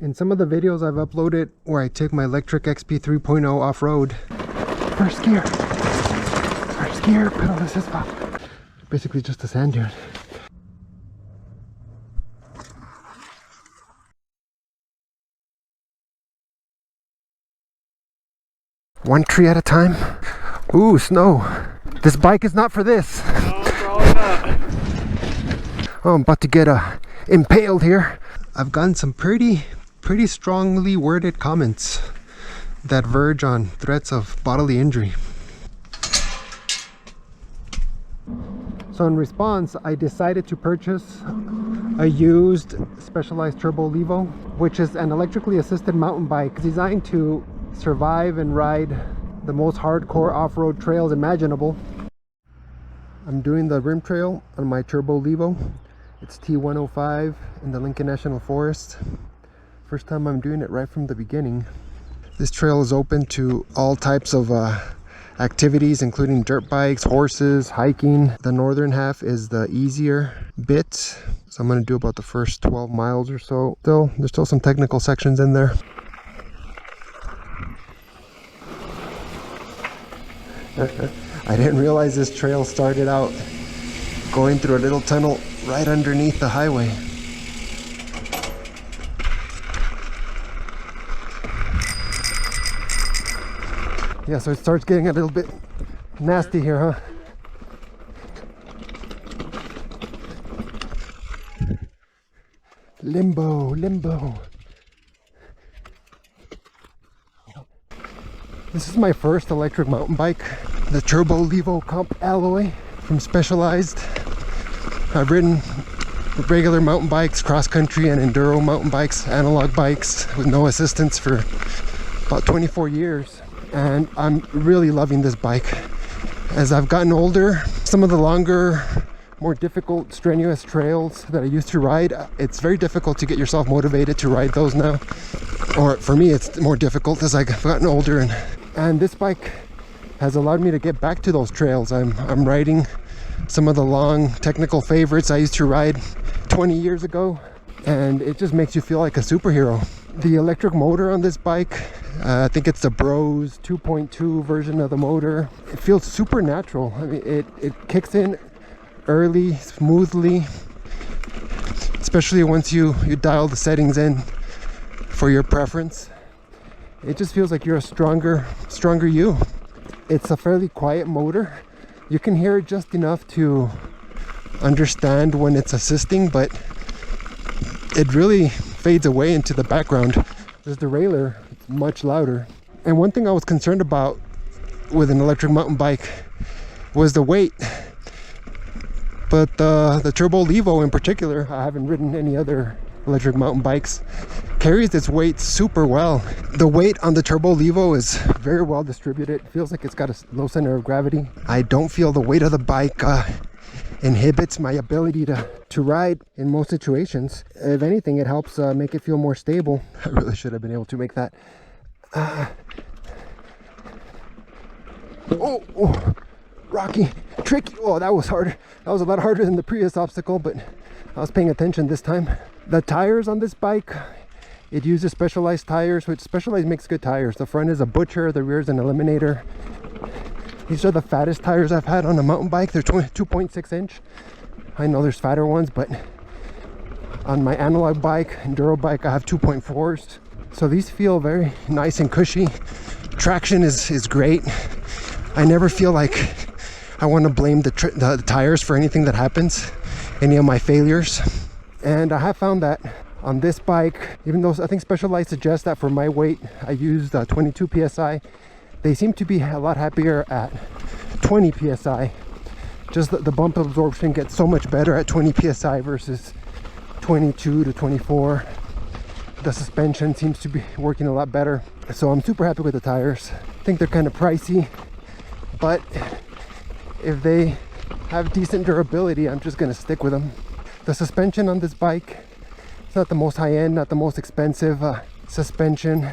In some of the videos I've uploaded where I take my Lectric XP 3.0 off-road, first gear, pedal assist valve. Basically just a sand dune. One tree at a time. Ooh, snow. This bike is not for this. No, probably not. Oh, I'm about to get impaled here. I've gotten some pretty strongly worded comments that verge on threats of bodily injury. So in response, I decided to purchase a used Specialized Turbo Levo, which is an electrically assisted mountain bike designed to survive and ride the most hardcore off-road trails imaginable. I'm doing the rim trail on my Turbo Levo. It's T105 in the Lincoln National Forest. First time I'm doing it right from the beginning. This trail is open to all types of activities, including dirt bikes, horses, hiking. The northern half is the easier bit, so I'm going to do about the first 12 miles or so. There's still some technical sections in there. I didn't realize this trail started out going through a little tunnel right underneath the highway. Yeah, so it starts getting a little bit nasty here, huh? Limbo. This is my first electric mountain bike, the Turbo Levo Comp Alloy from Specialized. I've ridden regular mountain bikes, cross-country and enduro mountain bikes, analog bikes with no assistance for about 24 years. And I'm really loving this bike. As I've gotten older, some of the longer, more difficult, strenuous trails that I used to ride, it's very difficult to get yourself motivated to ride those now. Or for me, it's more difficult as I've gotten older. And this bike has allowed me to get back to those trails. I'm riding some of the long technical favorites I used to ride 20 years ago, and it just makes you feel like a superhero. The electric motor on this bike, I think it's the Bros 2.2 version of the motor. It feels super natural. I mean, it kicks in early, smoothly, especially once you dial the settings in for your preference. It just feels like you're a stronger you. It's a fairly quiet motor. You can hear it just enough to understand when it's assisting, but it really fades away into the background. The derailleur, it's much louder. And one thing I was concerned about with an electric mountain bike was the weight. But the Turbo Levo in particular, I haven't ridden any other electric mountain bikes, carries its weight super well. The weight on the Turbo Levo is very well distributed. It feels like it's got a low center of gravity. I don't feel the weight of the bike inhibits my ability to ride in most situations. If anything, it helps make it feel more stable. I really should have been able to make that. Oh, rocky, tricky. Oh, that was hard. That was a lot harder than the previous obstacle, but I was paying attention this time. The tires on this bike, it uses Specialized tires, which Specialized makes good tires. The front is a Butcher, the rear is an Eliminator. These are the fattest tires I've had on a mountain bike. They're 2.6 inch. I know there's fatter ones, but on my analog bike, enduro bike, I have 2.4s. So these feel very nice and cushy. Traction is great. I never feel like I want to blame the tires for anything that happens, any of my failures. And I have found that on this bike, even though I think Specialized suggests that for my weight, I used 22 PSI, they seem to be a lot happier at 20 PSI. Just the bump absorption gets so much better at 20 PSI versus 22 to 24. The suspension seems to be working a lot better. So I'm super happy with the tires. I think they're kind of pricey, but if they have decent durability, I'm just gonna stick with them. The suspension on this bike, it's not the most high-end, not the most expensive suspension.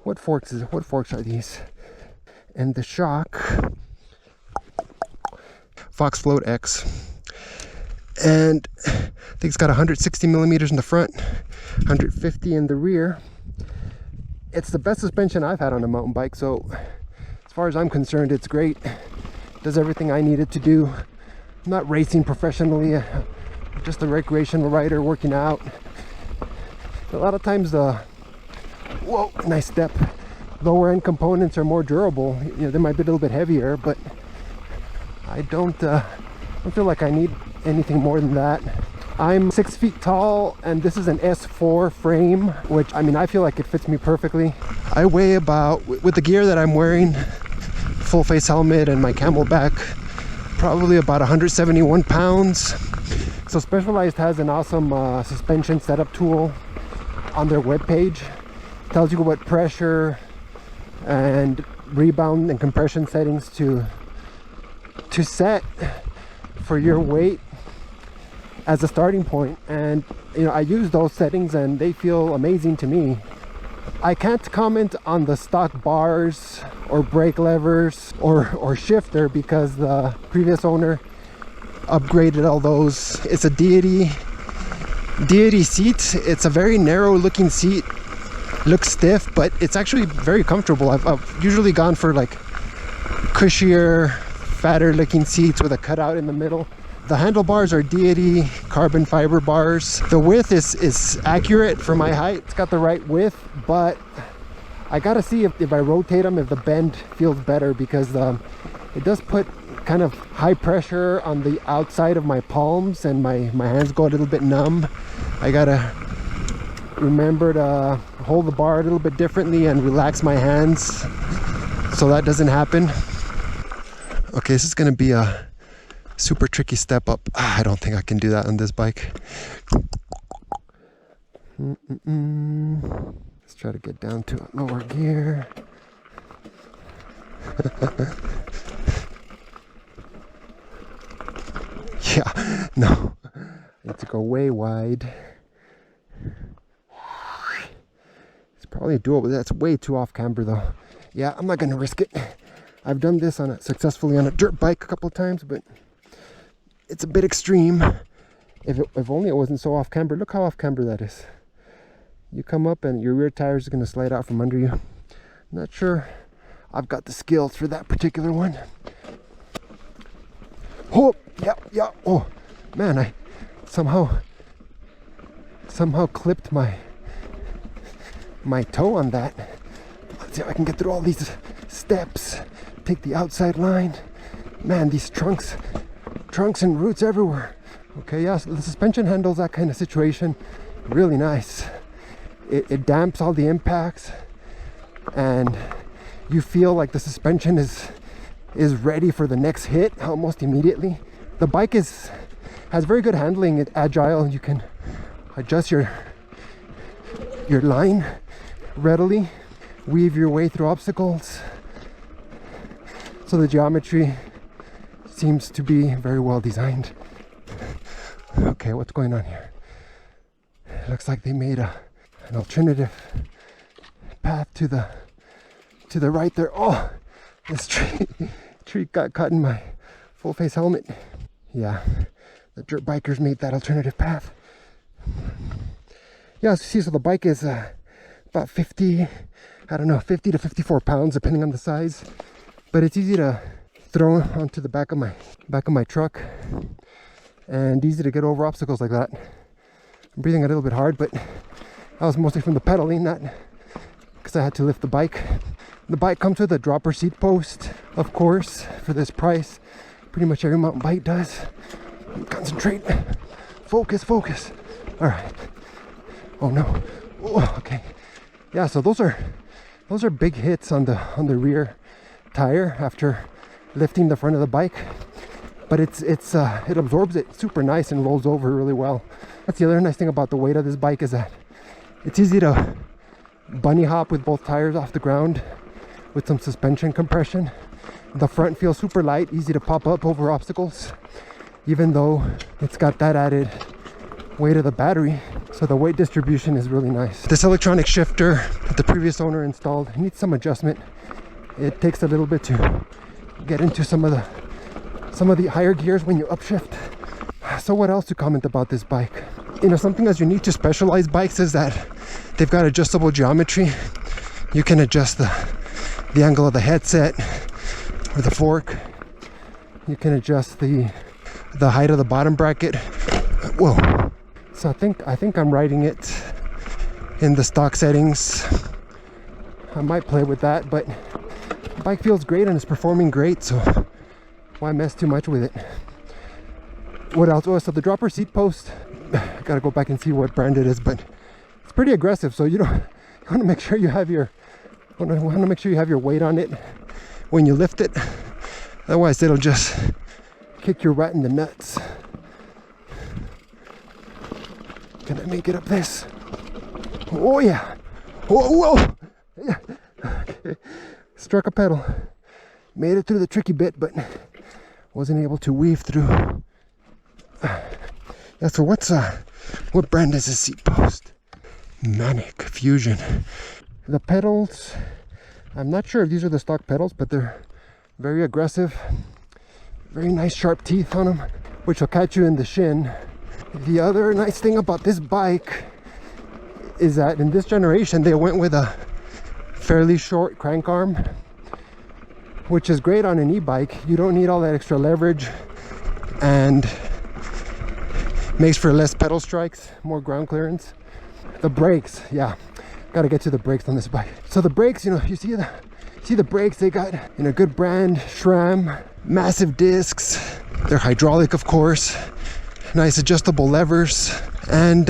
What forks are these? And the shock, Fox Float X. and I think it's got 160 millimeters in the front, 150 in the rear. It's the best suspension I've had on a mountain bike, so as far as I'm concerned, it's great. Does everything I need it to do. I'm not racing professionally, just a recreational rider working out. A lot of times whoa, nice step, lower end components are more durable. You know, they might be a little bit heavier, but I don't feel like I need anything more than that. I'm 6 feet tall, and this is an S4 frame, which, I mean, I feel like it fits me perfectly. I weigh about, with the gear that I'm wearing, full face helmet and my camelback, probably about 171 pounds. So Specialized has an awesome suspension setup tool on their webpage. Tells you what pressure and rebound and compression settings to set for your weight as a starting point. And you know, I use those settings and they feel amazing to me. I can't comment on the stock bars or brake levers or shifter because the previous owner upgraded all those. It's a Deity seat. It's a very narrow looking seat, looks stiff, but it's actually very comfortable. I've usually gone for like cushier, fatter looking seats with a cutout in the middle. The handlebars are Deity carbon fiber bars. The width is accurate for my height. It's got the right width, but I gotta see if I rotate them, if the bend feels better, because it does put kind of high pressure on the outside of my palms, and my hands go a little bit numb. I gotta remember to hold the bar a little bit differently and relax my hands so that doesn't happen. Okay, this is gonna be a super tricky step up. I don't think I can do that on this bike. Let's try to get down to a lower gear. Yeah, no, I need to go way wide. It's probably doable. That's way too off camber though. Yeah, I'm not gonna risk it. I've done this successfully on a dirt bike a couple of times, but it's a bit extreme. If only it wasn't so off camber. Look how off camber that is. You come up and your rear tire is going to slide out from under you. I'm not sure I've got the skills for that particular one. Oh, yeah. Oh, man, I somehow clipped my toe on that. Let's see if I can get through all these steps. Take the outside line. Man, these trunks and roots everywhere. Okay, yeah, so the suspension handles that kind of situation really nice. It damps all the impacts, and you feel like the suspension is ready for the next hit almost immediately. The bike has very good handling. It's agile. You can adjust your line readily, weave your way through obstacles. So the geometry seems to be very well designed. Okay, what's going on here? It looks like they made an alternative path to the right there. Oh, this tree got caught in my full face helmet. Yeah, the dirt bikers made that alternative path. Yeah, see, so the bike is about 50 to 54 pounds depending on the size, but it's easy to throw onto the back of my truck and easy to get over obstacles like that. I'm breathing a little bit hard, but that was mostly from the pedaling, not because I had to lift the bike. The bike comes with a dropper seat post, of course, for this price. Pretty much every mountain bike does. Concentrate, focus. All right. Oh no. Oh, okay. Yeah, so those are big hits on the rear tire after lifting the front of the bike, but it absorbs it super nice and rolls over really well. That's the other nice thing about the weight of this bike, is that it's easy to bunny hop with both tires off the ground with some suspension compression. The front feels super light, easy to pop up over obstacles, even though it's got that added weight of the battery, so the weight distribution is really nice. This electronic shifter that the previous owner installed needs some adjustment. It takes a little bit to get into some of the higher gears when you upshift. So what else to comment about this bike? You know, something that's unique to Specialized bikes is that they've got adjustable geometry. You can adjust the angle of the headset or the fork. You can adjust the height of the bottom bracket. Whoa. So I think I'm riding it in the stock settings. I might play with that, but the bike feels great and it's performing great, so why mess too much with it? What else? Oh, so the dropper seat post, I gotta go back and see what brand it is, but it's pretty aggressive, so you want to make sure you have your weight on it when you lift it. Otherwise it'll just kick you right in the nuts. Can I make it up this? Oh yeah. Whoa. Yeah. Okay. Struck a pedal. Made it through the tricky bit, but wasn't able to weave through. Yeah, so what brand is this seat post? Manic Fusion. The pedals, I'm not sure if these are the stock pedals, but they're very aggressive. Very nice sharp teeth on them, which will catch you in the shin. The other nice thing about this bike is that in this generation they went with a fairly short crank arm, which is great on an e-bike. You don't need all that extra leverage and makes for less pedal strikes, more ground clearance. The brakes, yeah, gotta get to the brakes on this bike. So the brakes, you know, you see the brakes, they got, you know, good brand SRAM, massive discs. They're hydraulic, of course, nice adjustable levers, and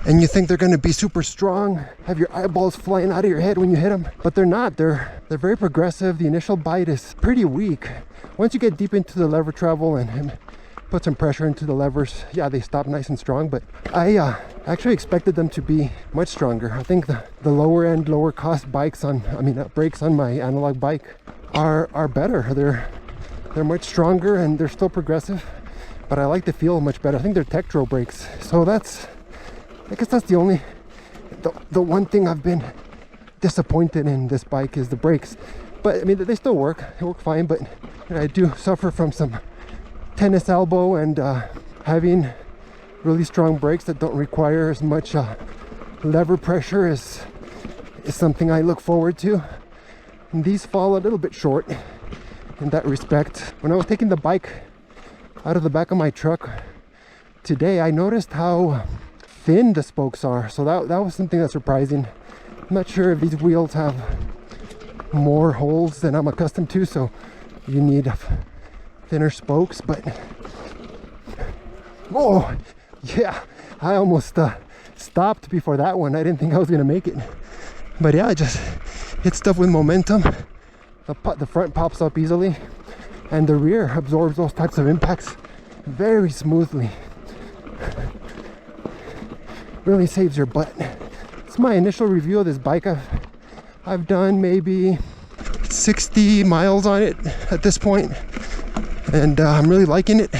you think they're going to be super strong, have your eyeballs flying out of your head when you hit them, but they're not. They're very progressive. The initial bite is pretty weak. Once you get deep into the lever travel and put some pressure into the levers, yeah, they stop nice and strong. But I actually expected them to be much stronger. I think the lower end, lower cost bikes brakes on my analog bike are better. They're much stronger and they're still progressive, but I like the feel much better. I think they're Tektro brakes. So I guess that's the one thing I've been disappointed in this bike is the brakes. But I mean, they still work. They work fine, but you know, I do suffer from some tennis elbow and having really strong brakes that don't require as much lever pressure is something I look forward to. And these fall a little bit short in that respect. When I was taking the bike out of the back of my truck today, I noticed how thin the spokes are. So that was something that's surprising. I'm not sure if these wheels have more holes than I'm accustomed to, so you need thinner spokes. But oh yeah, I almost stopped before that one. I didn't think I was gonna make it, but yeah, I just hit stuff with momentum. The front pops up easily and the rear absorbs those types of impacts very smoothly. Really saves your butt. It's my initial review of this bike. I've done maybe 60 miles on it at this point, and I'm really liking it.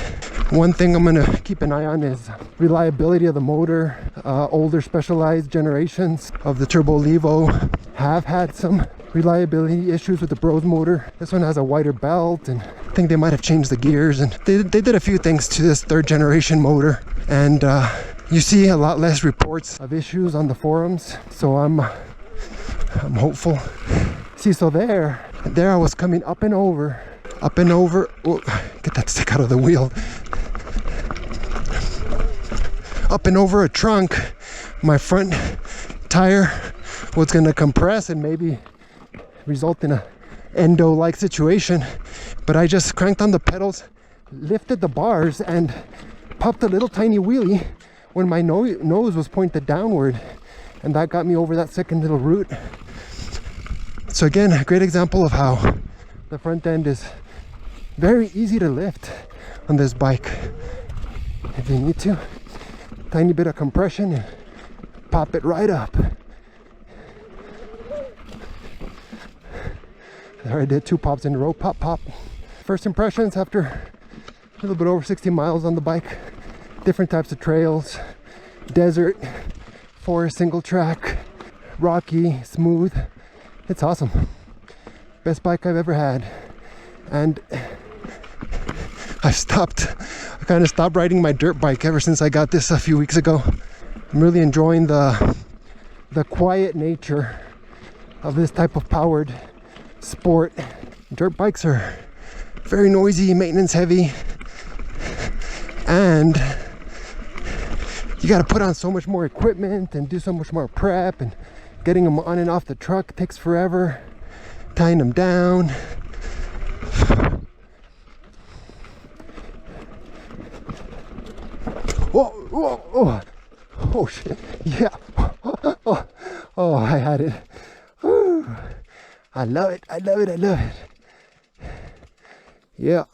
One thing I'm gonna keep an eye on is reliability of the motor. Older Specialized generations of the Turbo Levo have had some reliability issues with the Bros motor. This one has a wider belt, and I think they might have changed the gears, and they did a few things to this third generation motor, and you see a lot less reports of issues on the forums, so I'm hopeful. See, so there I was coming up and over. Oh, get that stick out of the wheel. Up and over a trunk. My front tire was gonna compress and maybe result in a endo-like situation, but I just cranked on the pedals, lifted the bars, and popped a little tiny wheelie when my nose was pointed downward, and that got me over that second little root. So again, a great example of how the front end is very easy to lift on this bike. If you need to, tiny bit of compression and pop it right up. There I did 2 pops in a row, pop, pop. First impressions after a little bit over 60 miles on the bike. Different types of trails, desert, forest, single track, rocky, smooth. It's awesome. Best bike I've ever had. And I kind of stopped riding my dirt bike ever since I got this a few weeks ago. I'm really enjoying the quiet nature of this type of powered sport. Dirt bikes are very noisy, maintenance heavy, and you got to put on so much more equipment and do so much more prep, and getting them on and off the truck takes forever, tying them down. Whoa, whoa, oh, oh shit, yeah. Oh, I had it. Whew. I love it, I love it, I love it. Yeah.